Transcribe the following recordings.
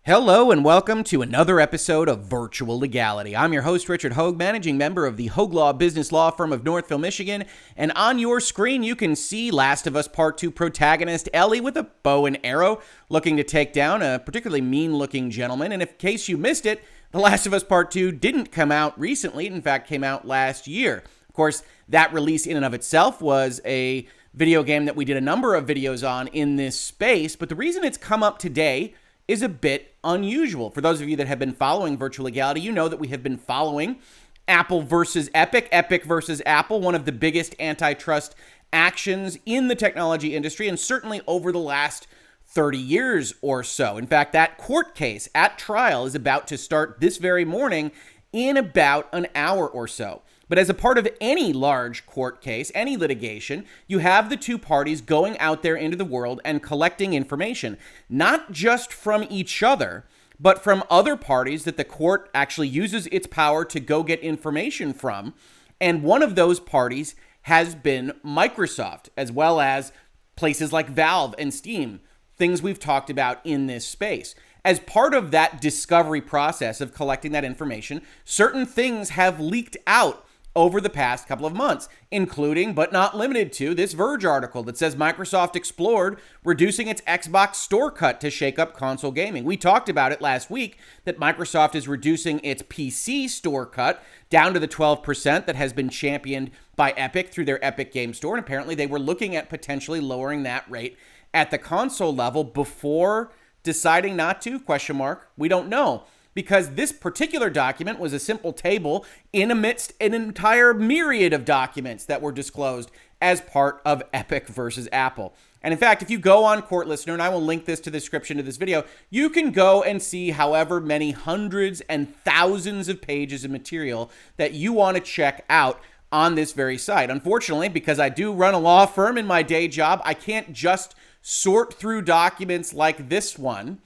Hello and welcome to another episode of Virtual Legality. I'm your host, Richard Hoeg, managing member of the Hoeg Law business law firm of Northville, Michigan. And on your screen, you can see Last of Us Part 2 protagonist Ellie with a bow and arrow looking to take down a particularly mean-looking gentleman. And in case you missed it, The Last of Us Part 2 didn't come out recently. It in fact came out last year. Of course, that release in and of itself was a video game that we did a number of videos on in this space. But the reason it's come up today is a bit unusual. For those of you that have been following Virtual Legality, you know that we have been following Apple versus Epic, Epic versus Apple, one of the biggest antitrust actions in the technology industry, and certainly over the last 30 years or so. In fact, that court case at trial is about to start this very morning in about an hour or so. But as a part of any large court case, any litigation, you have the two parties going out there into the world and collecting information, not just from each other, but from other parties that the court actually uses its power to go get information from. And one of those parties has been Microsoft, as well as places like Valve and Steam, things we've talked about in this space. As part of that discovery process of collecting that information, certain things have leaked out over the past couple of months, including, but not limited to, this Verge article that says Microsoft explored reducing its Xbox store cut to shake up console gaming. We talked about it last week, that Microsoft is reducing its PC store cut down to the 12% that has been championed by Epic through their Epic Game Store, and apparently they were looking at potentially lowering that rate at the console level before deciding not to, ? We don't know. Because this particular document was a simple table in amidst an entire myriad of documents that were disclosed as part of Epic versus Apple. And in fact, if you go on Court Listener, and I will link this to the description of this video, you can go and see however many hundreds and thousands of pages of material that you want to check out on this very site. Unfortunately, because I do run a law firm in my day job, I can't just sort through documents like this one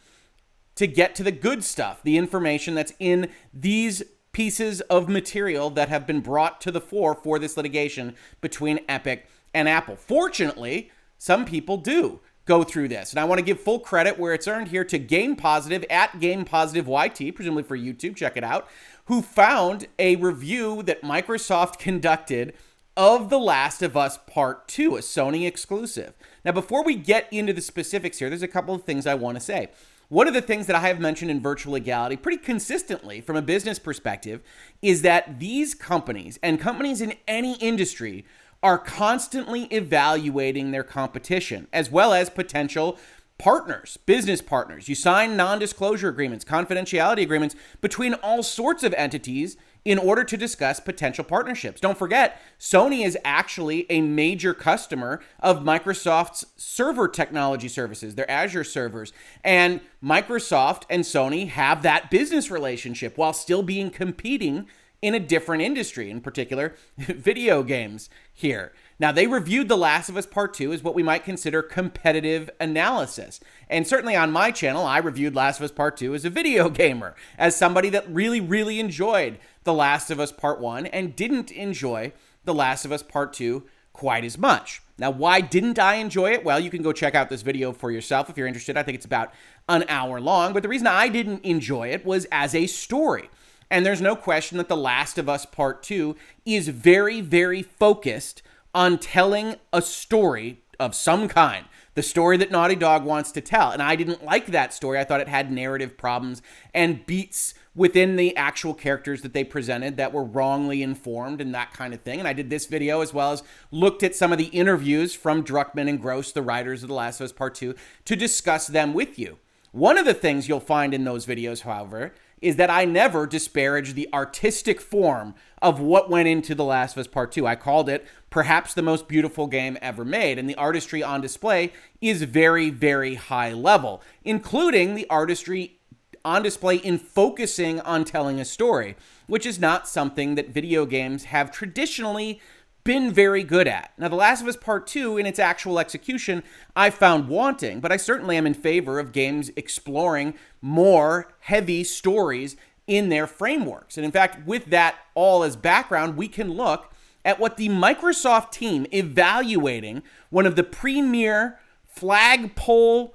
to get to the good stuff, the information that's in these pieces of material that have been brought to the fore for this litigation between Epic and Apple. Fortunately, some people do go through this, and I want to give full credit where it's earned here to Game Positive at Game Positive YT, presumably for YouTube, check it out, who found a review that Microsoft conducted of The Last of Us Part 2, a Sony exclusive. Now, before we get into the specifics here, there's a couple of things I want to say. One of the things that I have mentioned in Virtual Legality pretty consistently from a business perspective is that these companies and companies in any industry are constantly evaluating their competition as well as potential partners, business partners. You sign non-disclosure agreements, confidentiality agreements between all sorts of entities in order to discuss potential partnerships. Don't forget, Sony is actually a major customer of Microsoft's server technology services, their Azure servers. And Microsoft and Sony have that business relationship while still being competing in a different industry, in particular, video games here. Now, they reviewed The Last of Us Part 2 as what we might consider competitive analysis. And certainly on my channel, I reviewed Last of Us Part 2 as a video gamer, as somebody that really enjoyed The Last of Us Part 1 and didn't enjoy The Last of Us Part 2 quite as much. Now, why didn't I enjoy it? Well, you can go check out this video for yourself if you're interested. I think it's about an hour long. But the reason I didn't enjoy it was as a story. And there's no question that The Last of Us Part 2 is very focused on telling a story of some kind, the story that Naughty Dog wants to tell. And I didn't like that story. I thought it had narrative problems and beats within the actual characters that they presented that were wrongly informed and that kind of thing. And I did this video as well as looked at some of the interviews from Druckmann and Gross, the writers of The Last of Us Part 2, to discuss them with you. One of the things you'll find in those videos, however, is that I never disparage the artistic form of what went into The Last of Us Part 2. I called it perhaps the most beautiful game ever made, and the artistry on display is very high level, including the artistry on display in focusing on telling a story, which is not something that video games have traditionally been very good at. Now, The Last of Us Part 2, in its actual execution, I found wanting, but I certainly am in favor of games exploring more heavy stories in their frameworks. And in fact, with that all as background, we can look at what the Microsoft team evaluating one of the premier flagpole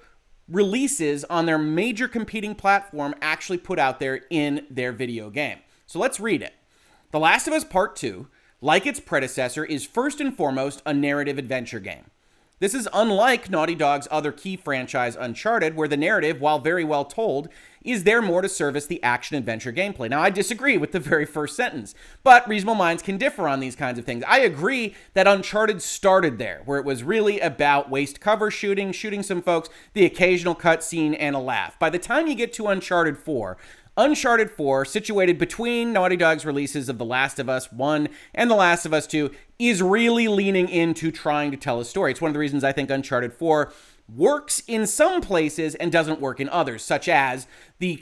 releases on their major competing platform actually put out there in their video game. So let's read it. The Last of Us Part 2, like its predecessor, is first and foremost a narrative adventure game. This is unlike Naughty Dog's other key franchise, Uncharted, where the narrative, while very well told, is there more to service the action-adventure gameplay. Now, I disagree with the very first sentence, but reasonable minds can differ on these kinds of things. I agree that Uncharted started there, where it was really about waist cover shooting some folks, the occasional cutscene, and a laugh. By the time you get to Uncharted 4, situated between Naughty Dog's releases of The Last of Us 1 and The Last of Us 2, is really leaning into trying to tell a story. It's one of the reasons I think Uncharted 4 works in some places and doesn't work in others, such as the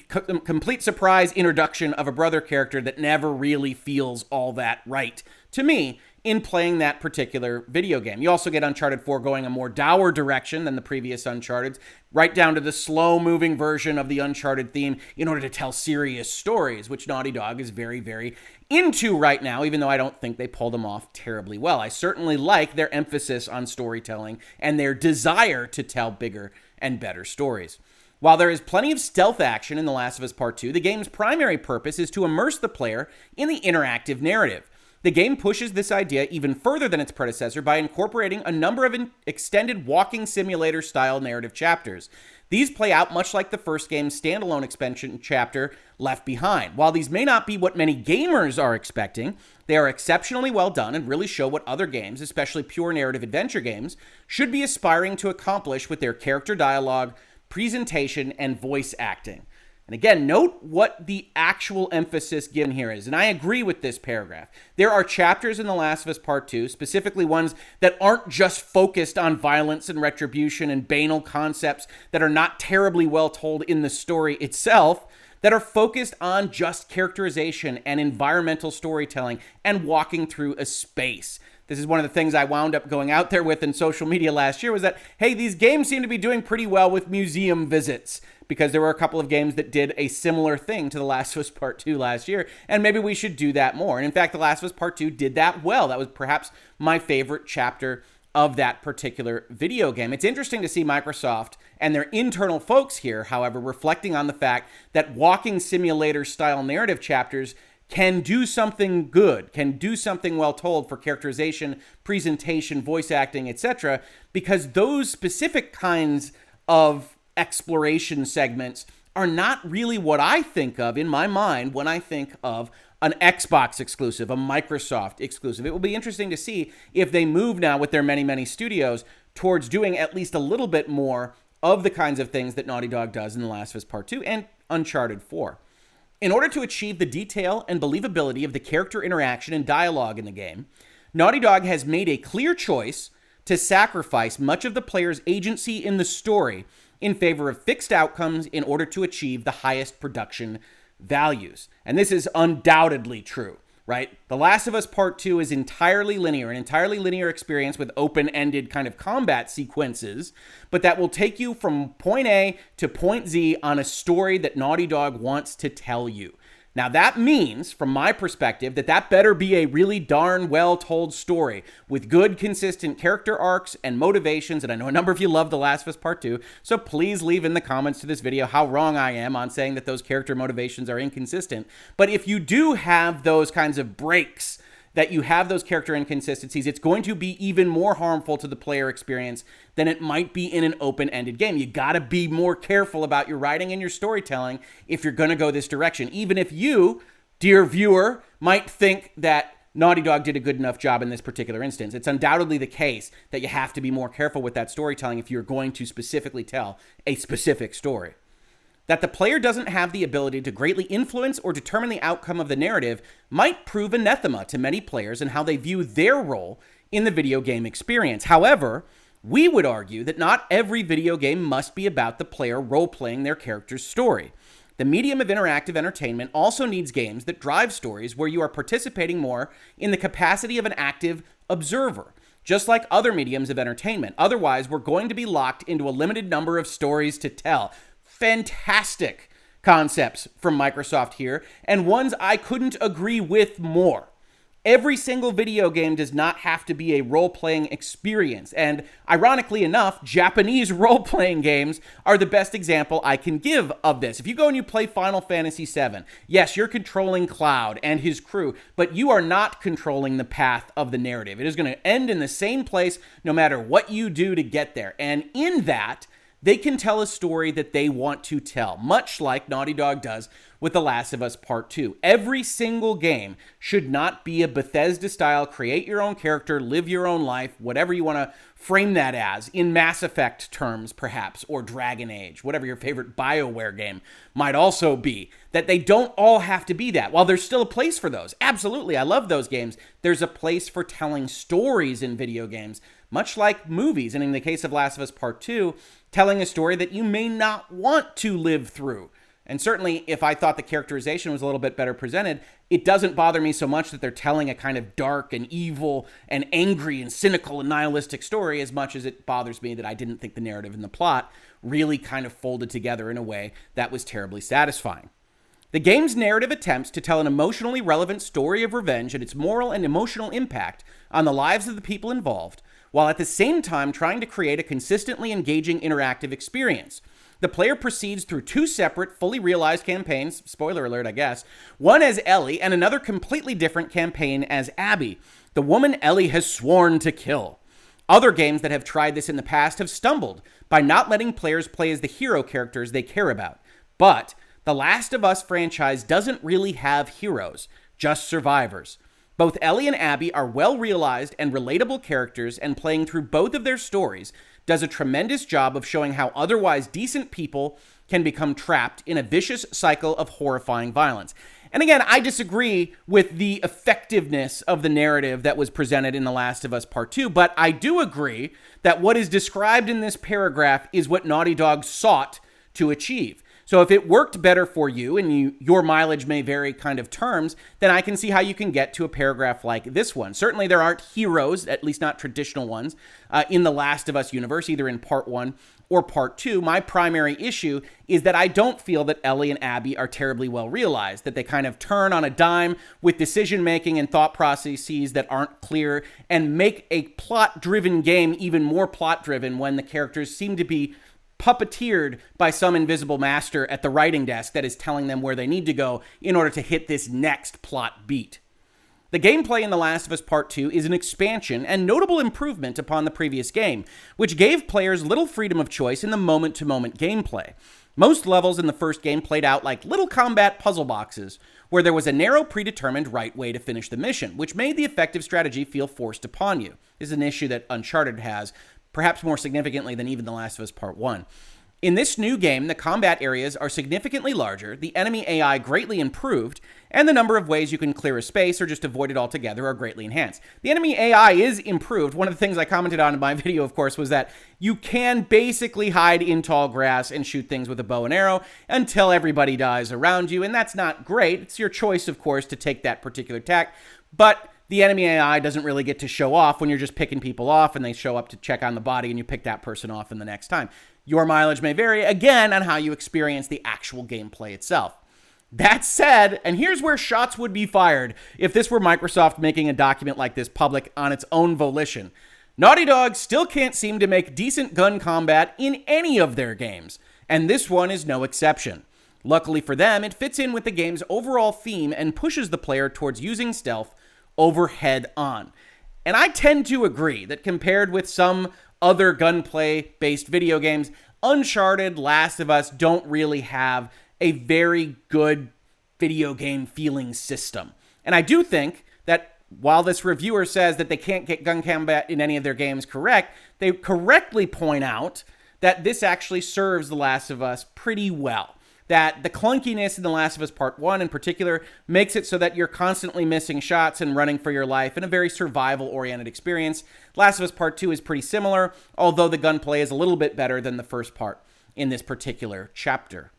complete surprise introduction of a brother character that never really feels all that right to me in playing that particular video game. You also get Uncharted 4 going a more dour direction than the previous Uncharted, right down to the slow-moving version of the Uncharted theme in order to tell serious stories, which Naughty Dog is very, very into right now, even though I don't think they pull them off terribly well. I certainly like their emphasis on storytelling and their desire to tell bigger and better stories. While there is plenty of stealth action in The Last of Us Part 2, the game's primary purpose is to immerse the player in the interactive narrative. The game pushes this idea even further than its predecessor by incorporating a number of extended walking simulator-style narrative chapters. These play out much like the first game's standalone expansion chapter, Left Behind. While these may not be what many gamers are expecting, they are exceptionally well done and really show what other games, especially pure narrative adventure games, should be aspiring to accomplish with their character dialogue, presentation, and voice acting. And again, note what the actual emphasis given here is. And I agree with this paragraph. There are chapters in The Last of Us Part 2, specifically ones that aren't just focused on violence and retribution and banal concepts that are not terribly well told in the story itself, that are focused on just characterization and environmental storytelling and walking through a space. This is one of the things I wound up going out there with in social media last year was that, hey, these games seem to be doing pretty well with museum visits, because there were a couple of games that did a similar thing to The Last of Us Part 2 last year, and maybe we should do that more. And in fact, The Last of Us Part 2 did that well. That was perhaps my favorite chapter of that particular video game. It's interesting to see Microsoft and their internal folks here, however, reflecting on the fact that walking simulator-style narrative chapters can do something good, can do something well told for characterization, presentation, voice acting, etc., because those specific kinds of exploration segments are not really what I think of in my mind when I think of an Xbox exclusive, a Microsoft exclusive. It will be interesting to see if they move now with their many, many studios towards doing at least a little bit more of the kinds of things that Naughty Dog does in The Last of Us Part 2 and Uncharted 4. In order to achieve the detail and believability of the character interaction and dialogue in the game, Naughty Dog has made a clear choice to sacrifice much of the player's agency in the story in favor of fixed outcomes in order to achieve the highest production values. And this is undoubtedly true, right? The Last of Us Part 2 is entirely linear, an entirely linear experience with open-ended kind of combat sequences, but that will take you from point A to point Z on a story that Naughty Dog wants to tell you. Now, that means, from my perspective, that better be a really darn well-told story with good, consistent character arcs and motivations. And I know a number of you love The Last of Us Part 2, so please leave in the comments to this video how wrong I am on saying that those character motivations are inconsistent. But if you do have those kinds of breaks, that you have those character inconsistencies, it's going to be even more harmful to the player experience than it might be in an open-ended game. You gotta be more careful about your writing and your storytelling if you're gonna go this direction, even if you, dear viewer, might think that Naughty Dog did a good enough job in this particular instance. It's undoubtedly the case that you have to be more careful with that storytelling if you're going to specifically tell a specific story. That the player doesn't have the ability to greatly influence or determine the outcome of the narrative might prove anathema to many players in how they view their role in the video game experience. However, we would argue that not every video game must be about the player role-playing their character's story. The medium of interactive entertainment also needs games that drive stories where you are participating more in the capacity of an active observer, just like other mediums of entertainment. Otherwise, we're going to be locked into a limited number of stories to tell. Fantastic concepts from Microsoft here, and ones I couldn't agree with more. Every single video game does not have to be a role-playing experience. And ironically enough, Japanese role-playing games are the best example I can give of this. If you go and you play Final Fantasy VII, yes, you're controlling Cloud and his crew, but you are not controlling the path of the narrative. It is going to end in the same place no matter what you do to get there. And in that, they can tell a story that they want to tell, much like Naughty Dog does with The Last of Us Part 2. Every single game should not be a Bethesda-style, create your own character, live your own life, whatever you want to frame that as, in Mass Effect terms, perhaps, or Dragon Age, whatever your favorite BioWare game might also be. That they don't all have to be that. While there's still a place for those. Absolutely, I love those games. There's a place for telling stories in video games, much like movies, and in the case of Last of Us Part 2, telling a story that you may not want to live through. And certainly, if I thought the characterization was a little bit better presented, it doesn't bother me so much that they're telling a kind of dark and evil and angry and cynical and nihilistic story as much as it bothers me that I didn't think the narrative and the plot really kind of folded together in a way that was terribly satisfying. The game's narrative attempts to tell an emotionally relevant story of revenge and its moral and emotional impact on the lives of the people involved, while at the same time trying to create a consistently engaging interactive experience. The player proceeds through two separate, fully realized campaigns, spoiler alert, I guess, one as Ellie and another completely different campaign as Abby, the woman Ellie has sworn to kill. Other games that have tried this in the past have stumbled by not letting players play as the hero characters they care about. But the Last of Us franchise doesn't really have heroes, just survivors. Both Ellie and Abby are well-realized and relatable characters, and playing through both of their stories does a tremendous job of showing how otherwise decent people can become trapped in a vicious cycle of horrifying violence. And again, I disagree with the effectiveness of the narrative that was presented in The Last of Us Part 2, but I do agree that what is described in this paragraph is what Naughty Dog sought to achieve. So if it worked better for you and your mileage may vary kind of terms, then I can see how you can get to a paragraph like this one. Certainly there aren't heroes, at least not traditional ones, in the Last of Us universe, either in Part 1 or Part 2. My primary issue is that I don't feel that Ellie and Abby are terribly well realized, that they kind of turn on a dime with decision-making and thought processes that aren't clear and make a plot-driven game even more plot-driven when the characters seem to be puppeteered by some invisible master at the writing desk that is telling them where they need to go in order to hit this next plot beat. The gameplay in The Last of Us Part 2 is an expansion and notable improvement upon the previous game, which gave players little freedom of choice in the moment-to-moment gameplay. Most levels in the first game played out like little combat puzzle boxes, where there was a narrow, predetermined right way to finish the mission, which made the effective strategy feel forced upon you. This is an issue that Uncharted has, perhaps more significantly than even The Last of Us Part 1. In this new game, the combat areas are significantly larger, the enemy AI greatly improved, and the number of ways you can clear a space or just avoid it altogether are greatly enhanced. The enemy AI is improved. One of the things I commented on in my video, of course, was that you can basically hide in tall grass and shoot things with a bow and arrow until everybody dies around you, and that's not great. It's your choice, of course, to take that particular tack, but the enemy AI doesn't really get to show off when you're just picking people off and they show up to check on the body and you pick that person off in the next time. Your mileage may vary, again, on how you experience the actual gameplay itself. That said, and here's where shots would be fired if this were Microsoft making a document like this public on its own volition. Naughty Dog still can't seem to make decent gun combat in any of their games, and this one is no exception. Luckily for them, it fits in with the game's overall theme and pushes the player towards using stealth over head-on. And I tend to agree that compared with some other gunplay-based video games, Uncharted, Last of Us don't really have a very good video game feeling system. And I do think that while this reviewer says that they can't get gun combat in any of their games correct, they correctly point out that this actually serves The Last of Us pretty well. That the clunkiness in The Last of Us Part 1 in particular makes it so that you're constantly missing shots and running for your life in a very survival-oriented experience. Last of Us Part 2 is pretty similar, although the gunplay is a little bit better than the first part in this particular chapter.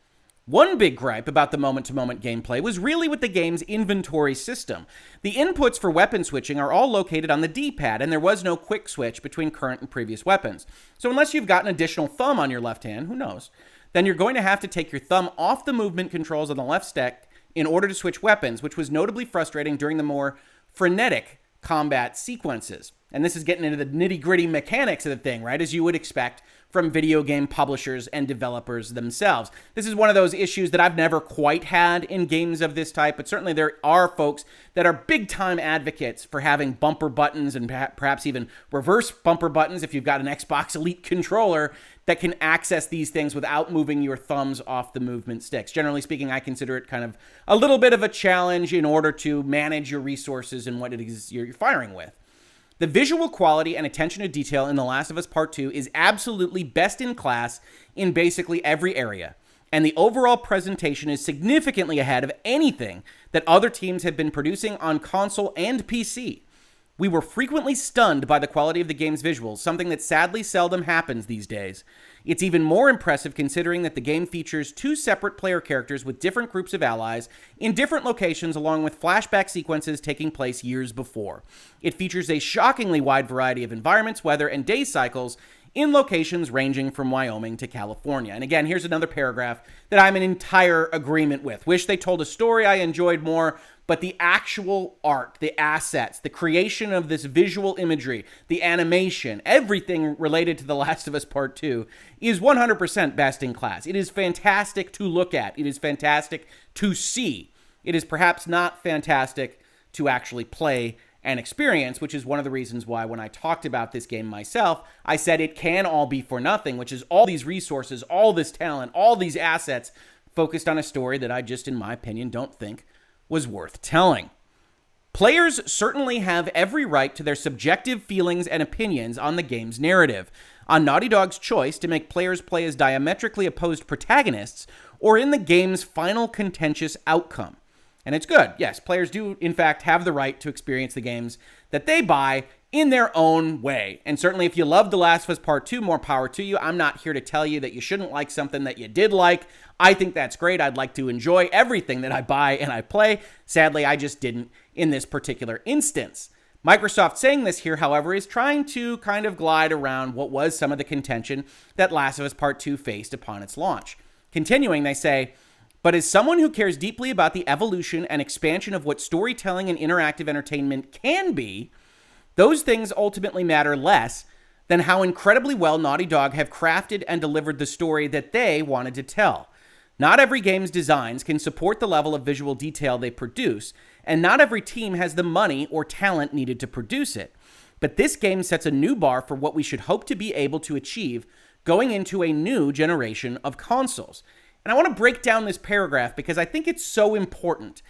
One big gripe about the moment-to-moment gameplay was really with the game's inventory system. The inputs for weapon switching are all located on the D-pad, and there was no quick switch between current and previous weapons. So unless you've got an additional thumb on your left hand, who knows, then you're going to have to take your thumb off the movement controls on the left stick in order to switch weapons, which was notably frustrating during the more frenetic combat sequences. And this is getting into the nitty-gritty mechanics of the thing, right? As you would expect from video game publishers and developers themselves. This is one of those issues that I've never quite had in games of this type, but certainly there are folks that are big-time advocates for having bumper buttons and perhaps even reverse bumper buttons if you've got an Xbox Elite controller that can access these things without moving your thumbs off the movement sticks. Generally speaking, I consider it kind of a little bit of a challenge in order to manage your resources and what it is you're firing with. The visual quality and attention to detail in The Last of Us Part 2 is absolutely best in class in basically every area, and the overall presentation is significantly ahead of anything that other teams have been producing on console and PC. We were frequently stunned by the quality of the game's visuals, something that sadly seldom happens these days. It's even more impressive considering that the game features 2 separate player characters with different groups of allies in different locations, along with flashback sequences taking place years before. It features a shockingly wide variety of environments, weather, and day cycles in locations ranging from Wyoming to California. And again, here's another paragraph that I'm in entire agreement with. Wish they told a story I enjoyed more, but the actual art, the assets, the creation of this visual imagery, the animation, everything related to The Last of Us Part 2 is 100% best in class. It is fantastic to look at. It is fantastic to see. It is perhaps not fantastic to actually play and experience, which is one of the reasons why when I talked about this game myself, I said it can all be for nothing, which is all these resources, all this talent, all these assets focused on a story that I just, in my opinion, don't think was worth telling. Players certainly have every right to their subjective feelings and opinions on the game's narrative, on Naughty Dog's choice to make players play as diametrically opposed protagonists, or in the game's final contentious outcome. And it's good. Yes, players do, in fact, have the right to experience the games that they buy in their own way. And certainly if you love The Last of Us Part 2, more power to you. I'm not here to tell you that you shouldn't like something that you did like. I think that's great. I'd like to enjoy everything that I buy and I play. Sadly, I just didn't in this particular instance. Microsoft saying this here, however, is trying to kind of glide around what was some of the contention that Last of Us Part 2 faced upon its launch. Continuing, they say, but as someone who cares deeply about the evolution and expansion of what storytelling and interactive entertainment can be, those things ultimately matter less than how incredibly well Naughty Dog have crafted and delivered the story that they wanted to tell. Not every game's designs can support the level of visual detail they produce, and not every team has the money or talent needed to produce it. But this game sets a new bar for what we should hope to be able to achieve going into a new generation of consoles. And I want to break down this paragraph because I think it's so important.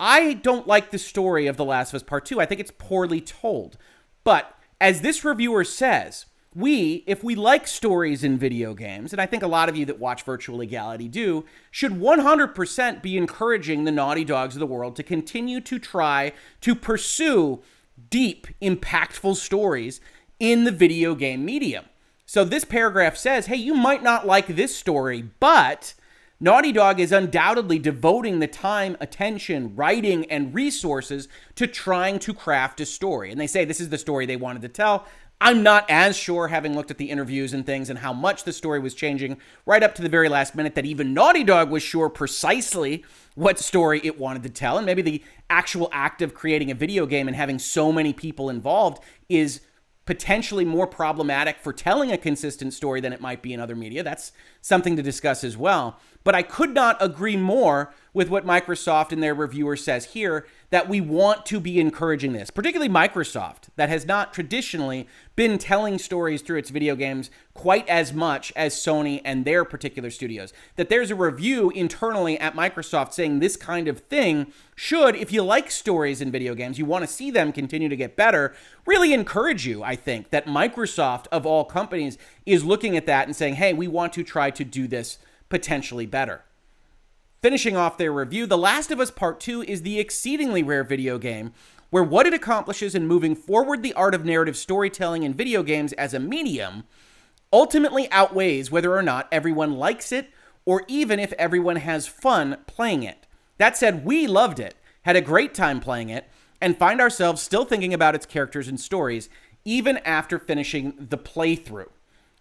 I don't like the story of The Last of Us Part 2. I think it's poorly told. But as this reviewer says, if we like stories in video games, and I think a lot of you that watch Virtual Legality do, should 100% be encouraging the Naughty Dogs of the world to continue to try to pursue deep, impactful stories in the video game medium. So this paragraph says, hey, you might not like this story, but Naughty Dog is undoubtedly devoting the time, attention, writing, and resources to trying to craft a story. And they say this is the story they wanted to tell. I'm not as sure, having looked at the interviews and things and how much the story was changing right up to the very last minute, that even Naughty Dog was sure precisely what story it wanted to tell. And maybe the actual act of creating a video game and having so many people involved is potentially more problematic for telling a consistent story than it might be in other media. That's something to discuss as well. But I could not agree more with what Microsoft and their reviewer says here, that we want to be encouraging this, particularly Microsoft, that has not traditionally been telling stories through its video games quite as much as Sony and their particular studios. That there's a review internally at Microsoft saying this kind of thing should, if you like stories in video games, you want to see them continue to get better, really encourage you, I think, that Microsoft, of all companies, is looking at that and saying, hey, we want to try to do this potentially better. Finishing off their review, The Last of Us Part 2 is the exceedingly rare video game where what it accomplishes in moving forward the art of narrative storytelling in video games as a medium ultimately outweighs whether or not everyone likes it or even if everyone has fun playing it. That said, we loved it, had a great time playing it, and find ourselves still thinking about its characters and stories even after finishing the playthrough.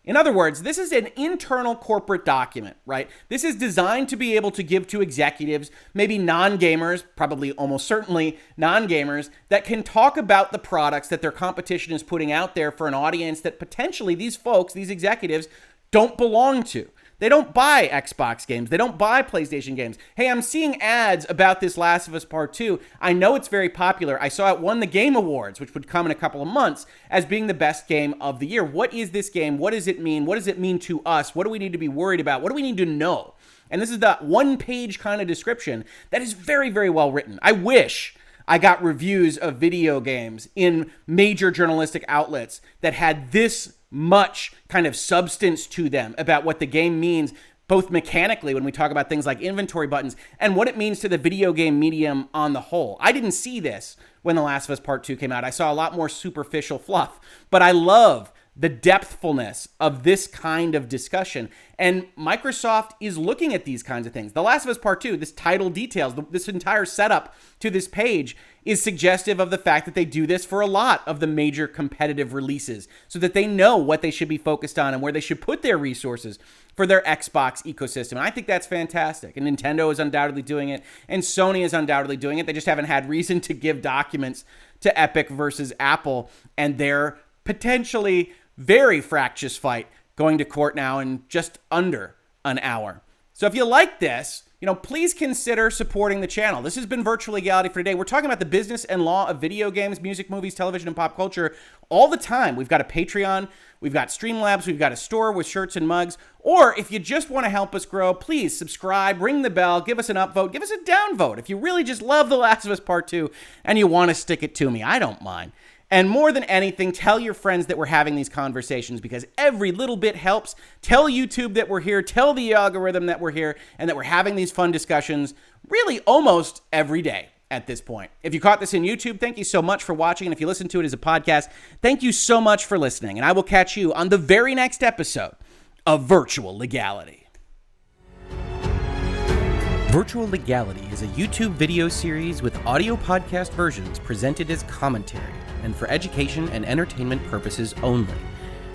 In other words, this is an internal corporate document, right? This is designed to be able to give to executives, maybe non-gamers, probably almost certainly non-gamers, that can talk about the products that their competition is putting out there for an audience that potentially these folks, these executives, don't belong to. They don't buy Xbox games. They don't buy PlayStation games. Hey, I'm seeing ads about this Last of Us Part 2. I know it's very popular. I saw it won the Game Awards, which would come in a couple of months, as being the best game of the year. What is this game? What does it mean? What does it mean to us? What do we need to be worried about? What do we need to know? And this is the one-page kind of description that is very, very well written. I wish I got reviews of video games in major journalistic outlets that had this much kind of substance to them about what the game means, both mechanically when we talk about things like inventory buttons and what it means to the video game medium on the whole. I didn't see this when The Last of Us Part 2 came out. I saw a lot more superficial fluff, but I love the depthfulness of this kind of discussion. And Microsoft is looking at these kinds of things. The Last of Us Part 2, this title details, this entire setup to this page is suggestive of the fact that they do this for a lot of the major competitive releases so that they know what they should be focused on and where they should put their resources for their Xbox ecosystem. And I think that's fantastic. And Nintendo is undoubtedly doing it, and Sony is undoubtedly doing it. They just haven't had reason to give documents to Epic versus Apple and their potentially very fractious fight going to court now in just under an hour. So if you like this, please consider supporting the channel. This has been Virtual Legality for today. We're talking about the business and law of video games, music, movies, television, and pop culture all the time. We've got a Patreon, we've got Streamlabs, we've got a store with shirts and mugs. Or if you just want to help us grow, please subscribe, ring the bell, give us an upvote, give us a downvote. If you really just love The Last of Us Part 2 and you want to stick it to me, I don't mind. And more than anything, tell your friends that we're having these conversations because every little bit helps. Tell YouTube that we're here, tell the algorithm that we're here, and that we're having these fun discussions really almost every day at this point. If you caught this in YouTube, thank you so much for watching. And if you listen to it as a podcast, thank you so much for listening. And I will catch you on the very next episode of Virtual Legality. Virtual Legality is a YouTube video series with audio podcast versions presented as commentary and for education and entertainment purposes only.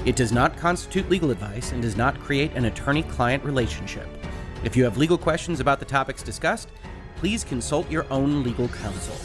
It does not constitute legal advice and does not create an attorney-client relationship. If you have legal questions about the topics discussed, please consult your own legal counsel.